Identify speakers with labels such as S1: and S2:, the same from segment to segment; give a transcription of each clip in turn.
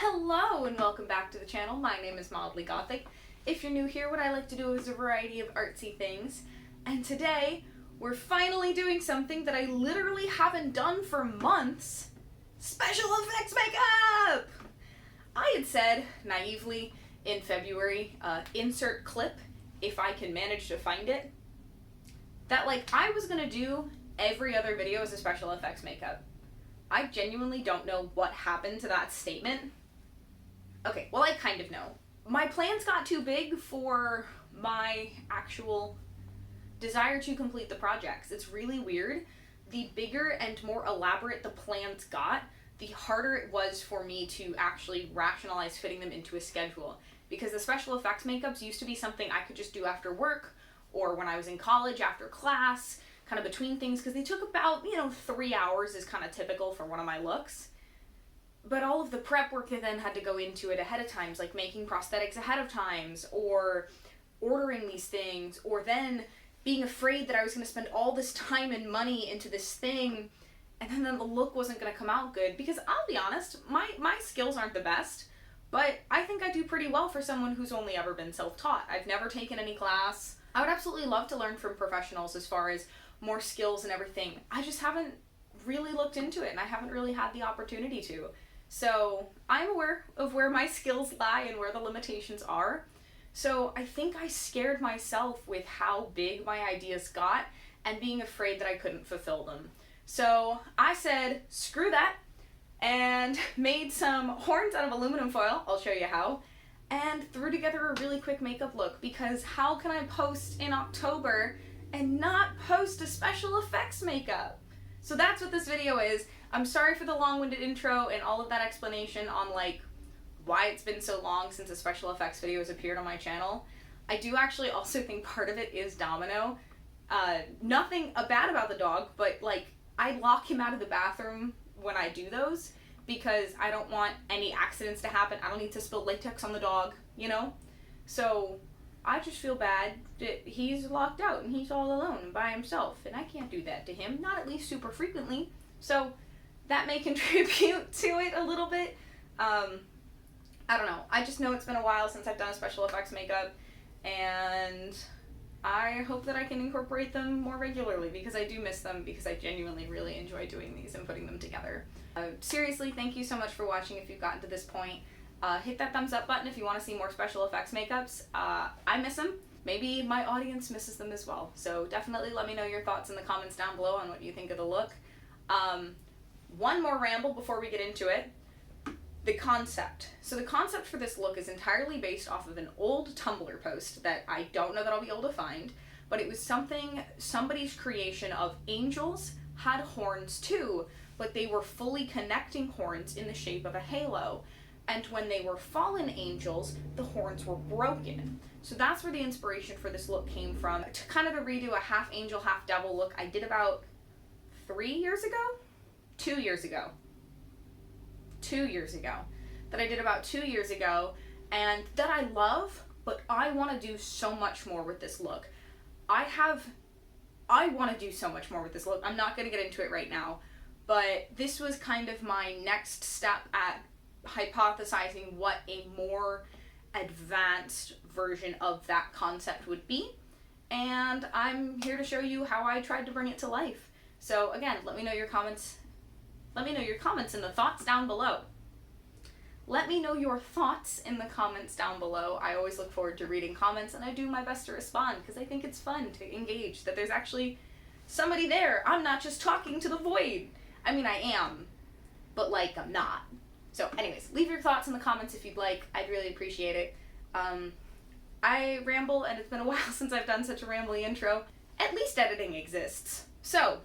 S1: Hello and welcome back to the channel. My name is Mildly Gothic. If you're new here, what I like to do is a variety of artsy things. And today, we're finally doing something that I literally haven't done for months. Special effects makeup! I had said, naively, in February, insert clip, if I can manage to find it, that I was gonna do every other video as a special effects makeup. I genuinely don't know what happened to that statement. Okay, well, I kind of know. My plans got too big for my actual desire to complete the projects. It's really weird. The bigger and more elaborate the plans got, the harder it was for me to actually rationalize fitting them into a schedule. Because the special effects makeups used to be something I could just do after work, or when I was in college after class, kind of between things, because they took about, 3 hours is kind of typical for one of my looks. But all of the prep work that then had to go into it ahead of times, like making prosthetics ahead of times, or ordering these things, or then being afraid that I was going to spend all this time and money into this thing, and then the look wasn't going to come out good. Because I'll be honest, my skills aren't the best, but I think I do pretty well for someone who's only ever been self-taught. I've never taken any class. I would absolutely love to learn from professionals as far as more skills and everything. I just haven't really looked into it, and I haven't really had the opportunity to. So I'm aware of where my skills lie and where the limitations are. So I think I scared myself with how big my ideas got and being afraid that I couldn't fulfill them. So I said, screw that, and made some horns out of aluminum foil, I'll show you how, and threw together a really quick makeup look, because how can I post in October and not post a special effects makeup? So that's what this video is. I'm sorry for the long-winded intro and all of that explanation on why it's been so long since a special effects video has appeared on my channel. I do actually also think part of it is Domino. Nothing bad about the dog, but I lock him out of the bathroom when I do those because I don't want any accidents to happen. I don't need to spill latex on the dog, So I just feel bad that he's locked out and he's all alone and by himself, and I can't do that to him, not at least super frequently. So that may contribute to it a little bit. I don't know. I just know it's been a while since I've done a special effects makeup, and I hope that I can incorporate them more regularly because I do miss them, because I genuinely really enjoy doing these and putting them together. Seriously, thank you so much for watching if you've gotten to this point. Hit that thumbs up button if you want to see more special effects makeups. I miss them. Maybe my audience misses them as well. So definitely let me know your thoughts in the comments down below on what you think of the look. One more ramble before we get into it. The concept. So the concept for this look is entirely based off of an old Tumblr post that I don't know that I'll be able to find, but it was somebody's creation of angels had horns too, but they were fully connecting horns in the shape of a halo. And when they were fallen angels, the horns were broken. So that's where the inspiration for this look came from. To kind of redo a half angel, half devil look I did about 3 years ago? 2 years ago. 2 years ago. That I did about 2 years ago, and that I love, but I want to do so much more with this look. I want to do so much more with this look. I'm not going to get into it right now, but this was kind of my next step at hypothesizing what a more advanced version of that concept would be, and I'm here to show you how I tried to bring it to life. So again, let me know your comments and the thoughts down below. Let me know your thoughts in the comments down below. I always look forward to reading comments, and I do my best to respond because I think it's fun to engage, that there's actually somebody there. I'm not just talking to the void. I mean, I am, but I'm not. So anyways, leave your thoughts in the comments if you'd like. I'd really appreciate it. I ramble, and it's been a while since I've done such a rambly intro. At least editing exists. So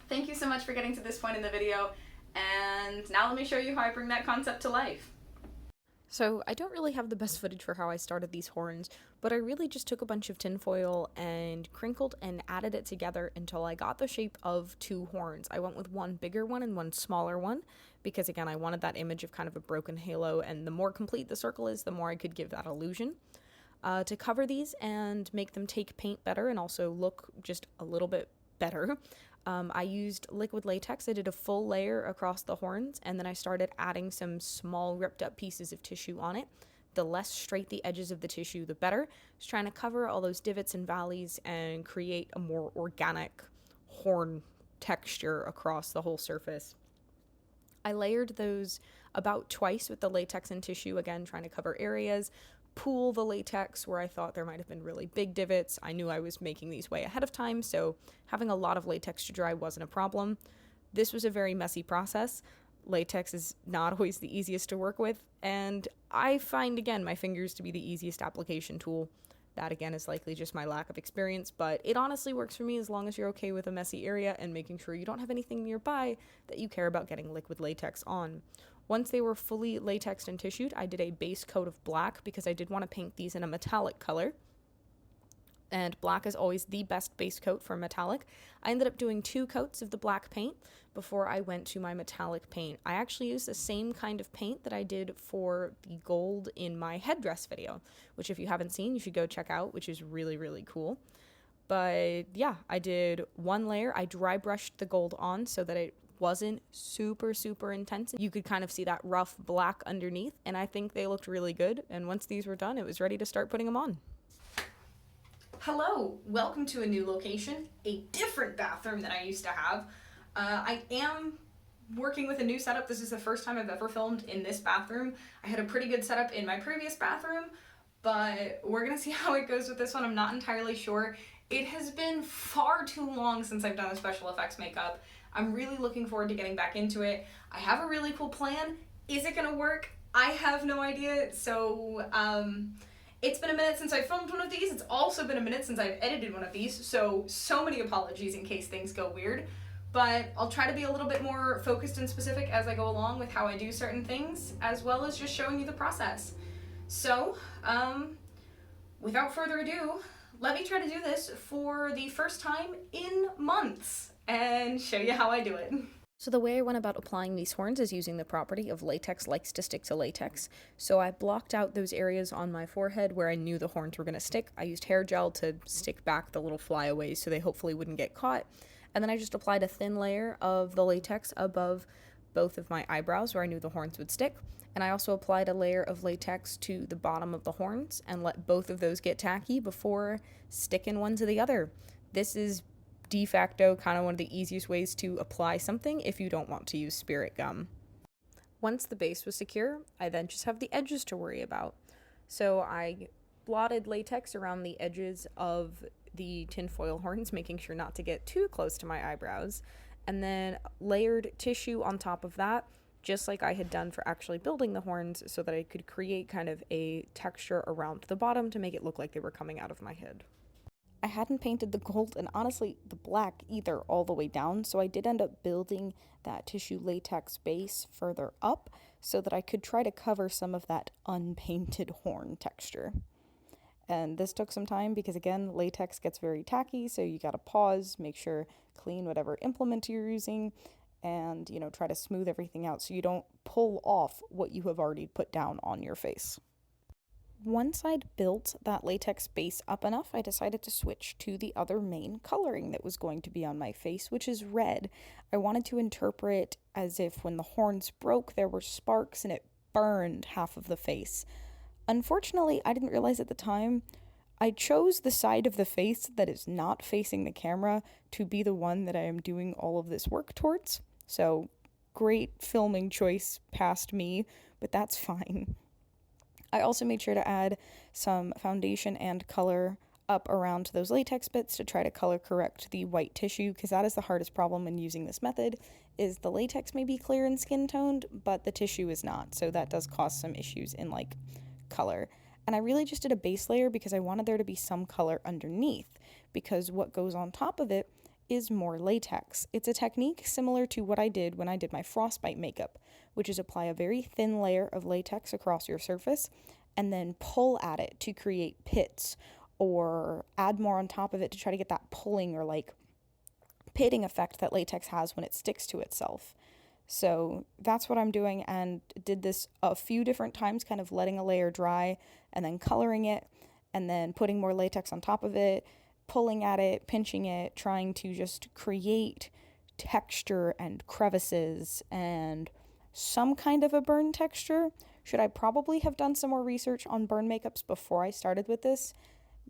S1: thank you so much for getting to this point in the video, and now let me show you how I bring that concept to life.
S2: So I don't really have the best footage for how I started these horns, but I really just took a bunch of tinfoil and crinkled and added it together until I got the shape of 2 horns. I went with one bigger one and one smaller one, because again, I wanted that image of kind of a broken halo, and the more complete the circle is, the more I could give that illusion. To cover these and make them take paint better and also look just a little bit better, I used liquid latex. I did a full layer across the horns, and then I started adding some small ripped up pieces of tissue on it. The less straight the edges of the tissue, the better. Just trying to cover all those divots and valleys and create a more organic horn texture across the whole surface. I layered those about twice with the latex and tissue, again, trying to cover areas, pool the latex where I thought there might have been really big divots. I knew I was making these way ahead of time, so having a lot of latex to dry wasn't a problem. This was a very messy process. Latex is not always the easiest to work with, and I find, again, my fingers to be the easiest application tool. That, again, is likely just my lack of experience, but it honestly works for me as long as you're okay with a messy area and making sure you don't have anything nearby that you care about getting liquid latex on. Once they were fully latexed and tissued, I did a base coat of black because I did want to paint these in a metallic color. And black is always the best base coat for metallic. I ended up doing 2 coats of the black paint before I went to my metallic paint. I actually used the same kind of paint that I did for the gold in my headdress video, which if you haven't seen, you should go check out, which is really, really cool. But yeah, I did 1 layer. I dry brushed the gold on so that it wasn't super, super intense. You could kind of see that rough black underneath, and I think they looked really good. And once these were done, it was ready to start putting them on.
S1: Hello, welcome to a new location, a different bathroom than I used to have. I am working with a new setup. This is the first time I've ever filmed in this bathroom. I had a pretty good setup in my previous bathroom, but we're gonna see how it goes with this one. I'm not entirely sure. It has been far too long since I've done a special effects makeup. I'm really looking forward to getting back into it. I have a really cool plan. Is it gonna work? I have no idea, so it's been a minute since I filmed one of these. It's also been a minute since I've edited one of these, so many apologies in case things go weird. But I'll try to be a little bit more focused and specific as I go along with how I do certain things, as well as just showing you the process. So, without further ado, let me try to do this for the first time in months and show you how I do it.
S2: So the way I went about applying these horns is using the property of latex likes to stick to latex. So I blocked out those areas on my forehead where I knew the horns were going to stick. I used hair gel to stick back the little flyaways so they hopefully wouldn't get caught. And then I just applied a thin layer of the latex above both of my eyebrows where I knew the horns would stick. And I also applied a layer of latex to the bottom of the horns and let both of those get tacky before sticking one to the other. This is de facto kind of one of the easiest ways to apply something if you don't want to use spirit gum. Once the base was secure, I then just have the edges to worry about. So I blotted latex around the edges of the tinfoil horns, making sure not to get too close to my eyebrows, and then layered tissue on top of that, just like I had done for actually building the horns, so that I could create kind of a texture around the bottom to make it look like they were coming out of my head. I hadn't painted the gold and honestly the black either all the way down, so I did end up building that tissue latex base further up so that I could try to cover some of that unpainted horn texture. And this took some time because, again, latex gets very tacky, so you gotta pause, make sure clean whatever implement you're using, and, try to smooth everything out so you don't pull off what you have already put down on your face. Once I'd built that latex base up enough, I decided to switch to the other main coloring that was going to be on my face, which is red. I wanted to interpret as if when the horns broke, there were sparks and it burned half of the face. Unfortunately, I didn't realize at the time, I chose the side of the face that is not facing the camera to be the one that I am doing all of this work towards. So, great filming choice past me, but that's fine. I also made sure to add some foundation and color up around those latex bits to try to color correct the white tissue, because that is the hardest problem when using this method, is the latex may be clear and skin toned, but the tissue is not, so that does cause some issues in color. And I really just did a base layer because I wanted there to be some color underneath, because what goes on top of it is more latex. It's a technique similar to what I did when I did my frostbite makeup, which is apply a very thin layer of latex across your surface and then pull at it to create pits, or add more on top of it to try to get that pulling or pitting effect that latex has when it sticks to itself. So that's what I'm doing, and did this a few different times, kind of letting a layer dry and then coloring it and then putting more latex on top of it, pulling at it, pinching it, trying to just create texture and crevices and some kind of a burn texture. Should I probably have done some more research on burn makeups before I started with this?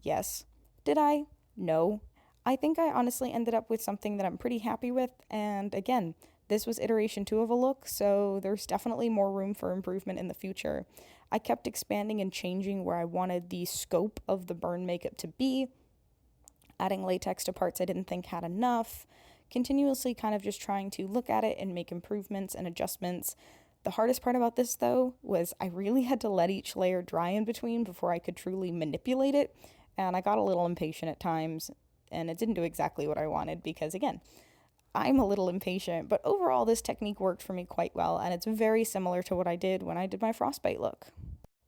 S2: Yes. Did I? No. I think I honestly ended up with something that I'm pretty happy with, and again, this was iteration 2 of a look, so there's definitely more room for improvement in the future. I kept expanding and changing where I wanted the scope of the burn makeup to be, adding latex to parts I didn't think had enough, continuously kind of just trying to look at it and make improvements and adjustments. The hardest part about this, though, was I really had to let each layer dry in between before I could truly manipulate it, and I got a little impatient at times, and it didn't do exactly what I wanted because, again, I'm a little impatient, but overall, this technique worked for me quite well, and it's very similar to what I did when I did my frostbite look.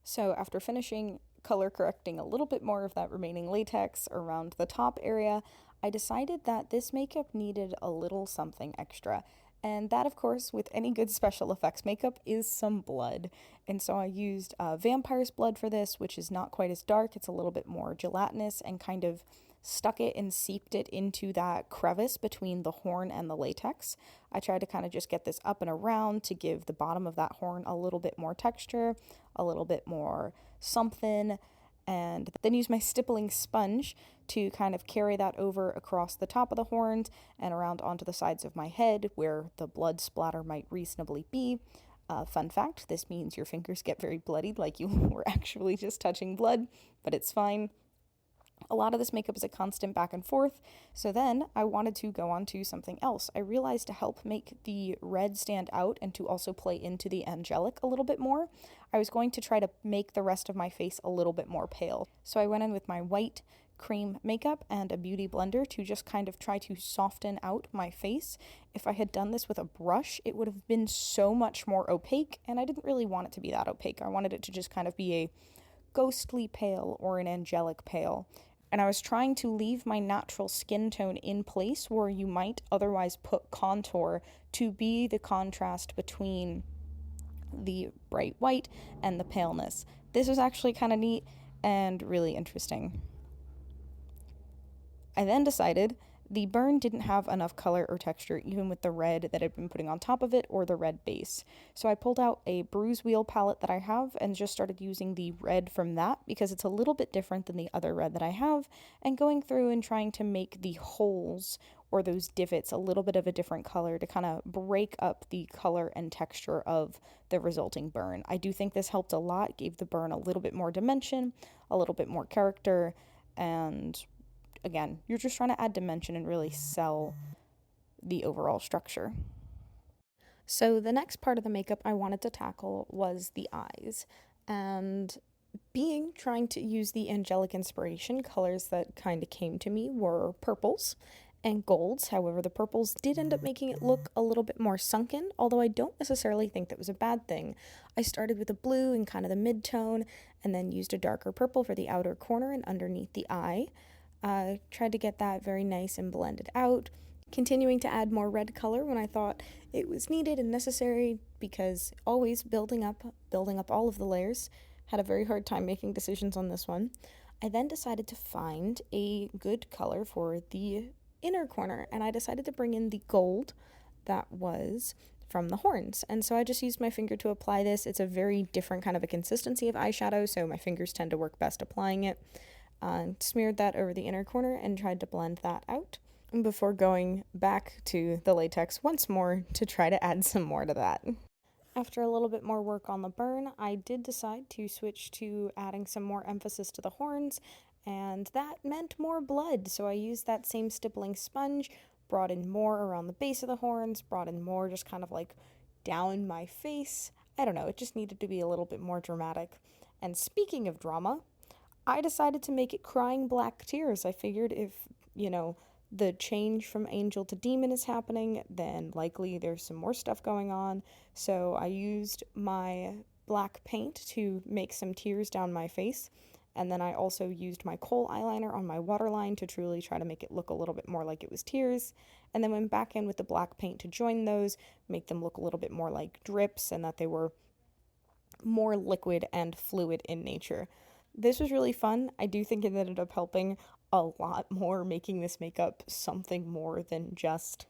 S2: So, after finishing color correcting a little bit more of that remaining latex around the top area, I decided that this makeup needed a little something extra. And that, of course, with any good special effects makeup, is some blood. And so I used vampire's blood for this, which is not quite as dark. It's a little bit more gelatinous, and kind of stuck it and seeped it into that crevice between the horn and the latex. I tried to kind of just get this up and around to give the bottom of that horn a little bit more texture, a little bit more something, and then use my stippling sponge to kind of carry that over across the top of the horns and around onto the sides of my head where the blood splatter might reasonably be. Fun fact, this means your fingers get very bloodied, like you were actually just touching blood, but it's fine. A lot of this makeup is a constant back and forth, so then I wanted to go on to something else. I realized to help make the red stand out and to also play into the angelic a little bit more, I was going to try to make the rest of my face a little bit more pale. So I went in with my white cream makeup and a beauty blender to just kind of try to soften out my face. If I had done this with a brush, it would have been so much more opaque, and I didn't really want it to be that opaque. I wanted it to just kind of be a ghostly pale or an angelic pale. And I was trying to leave my natural skin tone in place where you might otherwise put contour to be the contrast between the bright white and the paleness. This was actually kind of neat and really interesting. I then decided the burn didn't have enough color or texture, even with the red that I'd been putting on top of it or the red base. So I pulled out a bruise wheel palette that I have and just started using the red from that because it's a little bit different than the other red that I have, and going through and trying to make the holes or those divots a little bit of a different color to kind of break up the color and texture of the resulting burn. I do think this helped a lot, gave the burn a little bit more dimension, a little bit more character, and again, you're just trying to add dimension and really sell the overall structure. So the next part of the makeup I wanted to tackle was the eyes. And trying to use the angelic inspiration, colors that kind of came to me were purples and golds. However, the purples did end up making it look a little bit more sunken, although I don't necessarily think that was a bad thing. I started with a blue in kind of the mid-tone and then used a darker purple for the outer corner and underneath the eye. Tried to get that very nice and blended out, continuing to add more red color when I thought it was needed and necessary, because always building up all of the layers. Had a very hard time making decisions on this one. I then decided to find a good color for the inner corner, and I decided to bring in the gold that was from the horns. And so I just used my finger to apply this. It's a very different kind of a consistency of eyeshadow, so my fingers tend to work best applying it. Smeared that over the inner corner and tried to blend that out before going back to the latex once more to try to add some more to that. After a little bit more work on the burn, I did decide to switch to adding some more emphasis to the horns, and that meant more blood. So I used that same stippling sponge, brought in more around the base of the horns, brought in more just kind of like down my face. I don't know, it just needed to be a little bit more dramatic. And speaking of drama, I decided to make it crying black tears. I figured if, the change from angel to demon is happening, then likely there's some more stuff going on. So I used my black paint to make some tears down my face. And then I also used my kohl eyeliner on my waterline to truly try to make it look a little bit more like it was tears. And then went back in with the black paint to join those, make them look a little bit more like drips and that they were more liquid and fluid in nature. This was really fun. I do think it ended up helping. a lot more, making this makeup something more than just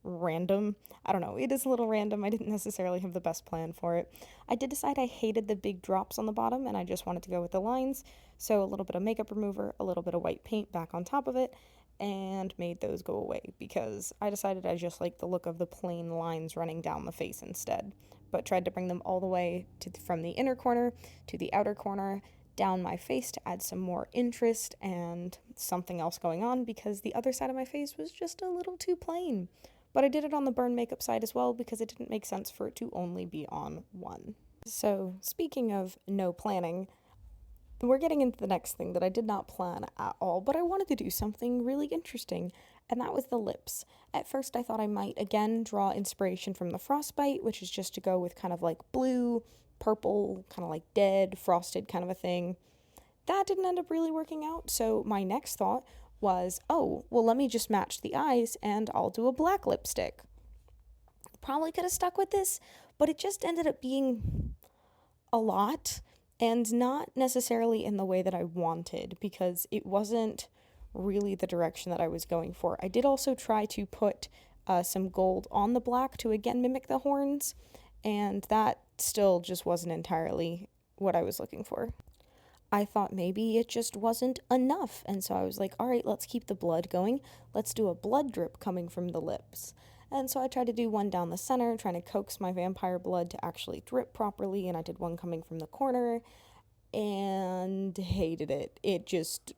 S2: random. I don't know, it is a little random. I didn't necessarily have the best plan for it. I did decide I hated the big drops on the bottom and I just wanted to go with the lines, so a little bit of makeup remover, a little bit of white paint back on top of it, and made those go away because I decided I just liked the look of the plain lines running down the face instead, but tried to bring them all the way from the inner corner to the outer corner down my face to add some more interest and something else going on because the other side of my face was just a little too plain. But I did it on the burn makeup side as well because it didn't make sense for it to only be on one. So, speaking of no planning, we're getting into the next thing that I did not plan at all, but I wanted to do something really interesting, and that was the lips. At first, I thought I might again draw inspiration from the frostbite, which is just to go with kind of like blue, purple, kind of like dead, frosted kind of a thing. That didn't end up really working out, so my next thought was, oh, well, let me just match the eyes and I'll do a black lipstick. Probably could have stuck with this, but it just ended up being a lot and not necessarily in the way that I wanted because it wasn't really the direction that I was going for. I did also try to put some gold on the black to again mimic the horns, and that still just wasn't entirely what I was looking for. I thought maybe it just wasn't enough, and so I was like, all right, let's keep the blood going. Let's do a blood drip coming from the lips. And so I tried to do one down the center, trying to coax my vampire blood to actually drip properly, and I did one coming from the corner, and hated it. It just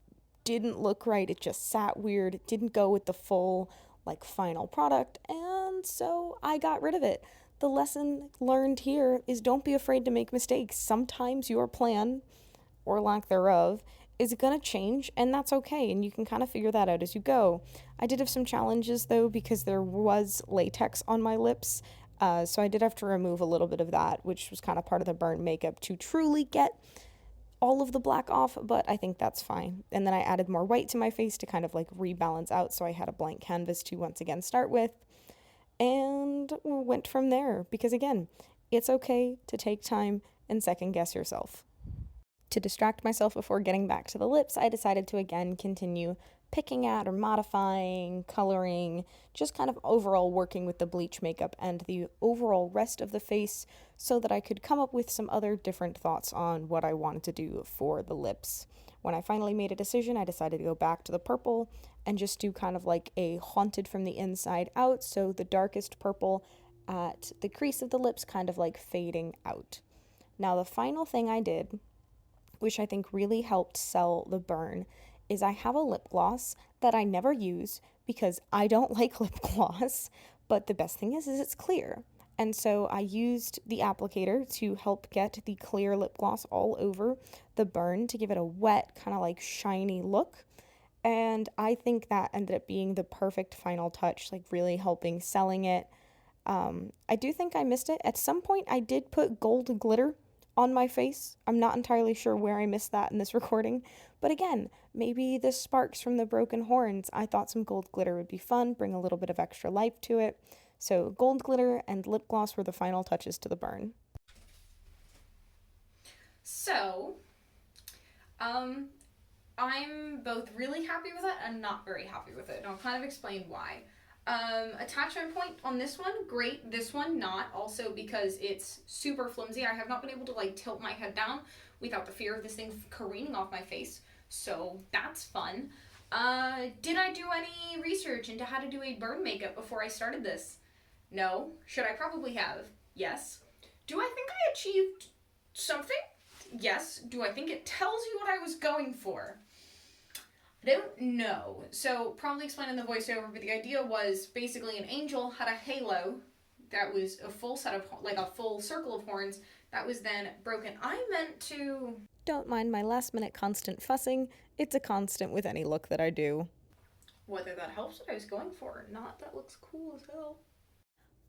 S2: didn't look right. It just sat weird. It didn't go with the full, like, final product, and so I got rid of it. The lesson learned here is don't be afraid to make mistakes. Sometimes your plan, or lack thereof, is going to change, and that's okay, and you can kind of figure that out as you go. I did have some challenges, though, because there was latex on my lips, so I did have to remove a little bit of that, which was kind of part of the burn makeup to truly get all of the black off, but I think that's fine. And then I added more white to my face to kind of like rebalance out, so I had a blank canvas to once again start with, and went from there, because again, it's okay to take time and second guess yourself. To distract myself before getting back to the lips, I decided to again continue picking at or modifying, coloring, just kind of overall working with the bleach makeup and the overall rest of the face so that I could come up with some other different thoughts on what I wanted to do for the lips. When I finally made a decision, I decided to go back to the purple and just do kind of like a haunted from the inside out, so the darkest purple at the crease of the lips kind of like fading out. Now, the final thing I did, which I think really helped sell the burn, is I have a lip gloss that I never use because I don't like lip gloss, but the best thing is it's clear. And so I used the applicator to help get the clear lip gloss all over the burn to give it a wet, kind of like shiny look. And I think that ended up being the perfect final touch, like really helping selling it. I do think I missed it. At some point, I did put gold glitter on my face. I'm not entirely sure where I missed that in this recording, but again, maybe the sparks from the broken horns. I thought some gold glitter would be fun, bring a little bit of extra life to it. So gold glitter and lip gloss were the final touches to the burn.
S1: So, I'm both really happy with it and not very happy with it, and I'll kind of explain why. Attachment point on this one, great. This one, not. Also because it's super flimsy. I have not been able to like tilt my head down without the fear of this thing careening off my face. So that's fun. Did I do any research into how to do a burn makeup before I started this? No. Should I probably have? Yes. Do I think I achieved something? Yes. Do I think it tells you what I was going for? I don't know. So, probably explaining the voiceover, but the idea was basically an angel had a halo that was a full set of, like a full circle of horns that was then broken. I meant to.
S2: Don't mind my last minute constant fussing. It's a constant with any look that I do.
S1: Whether that helps what I was going for or not, that looks cool as hell.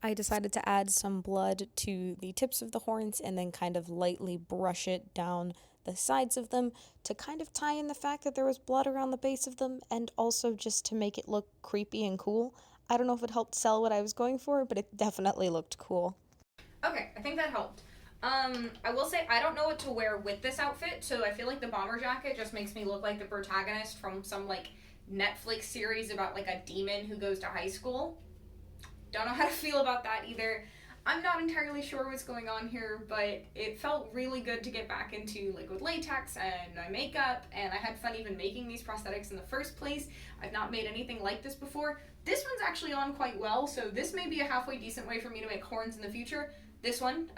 S2: I decided to add some blood to the tips of the horns and then kind of lightly brush it down the sides of them to kind of tie in the fact that there was blood around the base of them, and also just to make it look creepy and cool. I don't know if it helped sell what I was going for, but it definitely looked cool.
S1: Okay, I think that helped. I will say I don't know what to wear with this outfit, so I feel like the bomber jacket just makes me look like the protagonist from some like Netflix series about like a demon who goes to high school. Don't know how to feel about that either. I'm not entirely sure what's going on here, but it felt really good to get back into liquid latex and my makeup, and I had fun even making these prosthetics in the first place. I've not made anything like this before. This one's actually on quite well, so this may be a halfway decent way for me to make horns in the future. This one,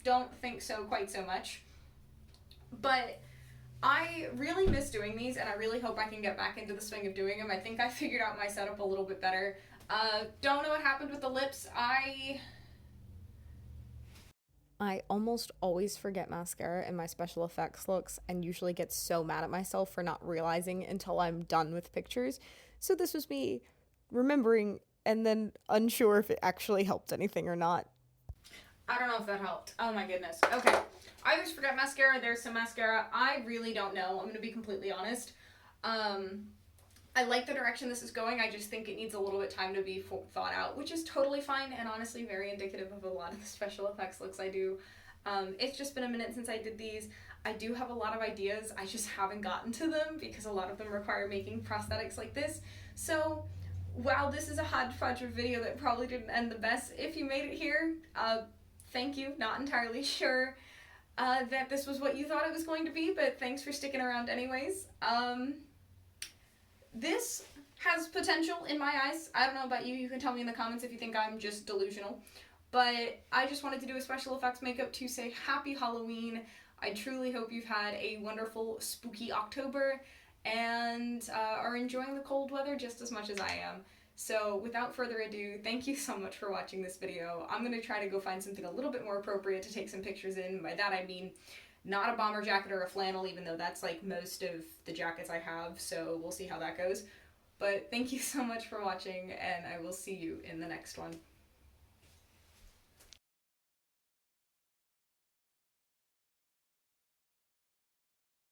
S1: don't think so quite so much. But I really miss doing these, and I really hope I can get back into the swing of doing them. I think I figured out my setup a little bit better. Don't know what happened with the lips.
S2: I almost always forget mascara in my special effects looks and usually get so mad at myself for not realizing until I'm done with pictures. So this was me remembering and then unsure if it actually helped anything or not.
S1: I don't know if that helped. Oh my goodness. Okay. I always forget mascara. There's some mascara. I really don't know. I'm going to be completely honest. I like the direction this is going. I just think it needs a little bit of time to be thought out, which is totally fine and honestly very indicative of a lot of the special effects looks I do. It's just been a minute since I did these. I do have a lot of ideas. I just haven't gotten to them because a lot of them require making prosthetics like this. So while this is a hodgepodge of video that probably didn't end the best, if you made it here, thank you. Not entirely sure that this was what you thought it was going to be, but thanks for sticking around anyways. This has potential in my eyes. I don't know about you. You can tell me in the comments if you think I'm just delusional. But I just wanted to do a special effects makeup to say happy Halloween. I truly hope you've had a wonderful spooky October and are enjoying the cold weather just as much as I am. So without further ado, thank you so much for watching this video. I'm going to try to go find something a little bit more appropriate to take some pictures in. By that I mean not a bomber jacket or a flannel, even though that's like most of the jackets I have, so we'll see how that goes. But thank you so much for watching, and I will see you in the next one.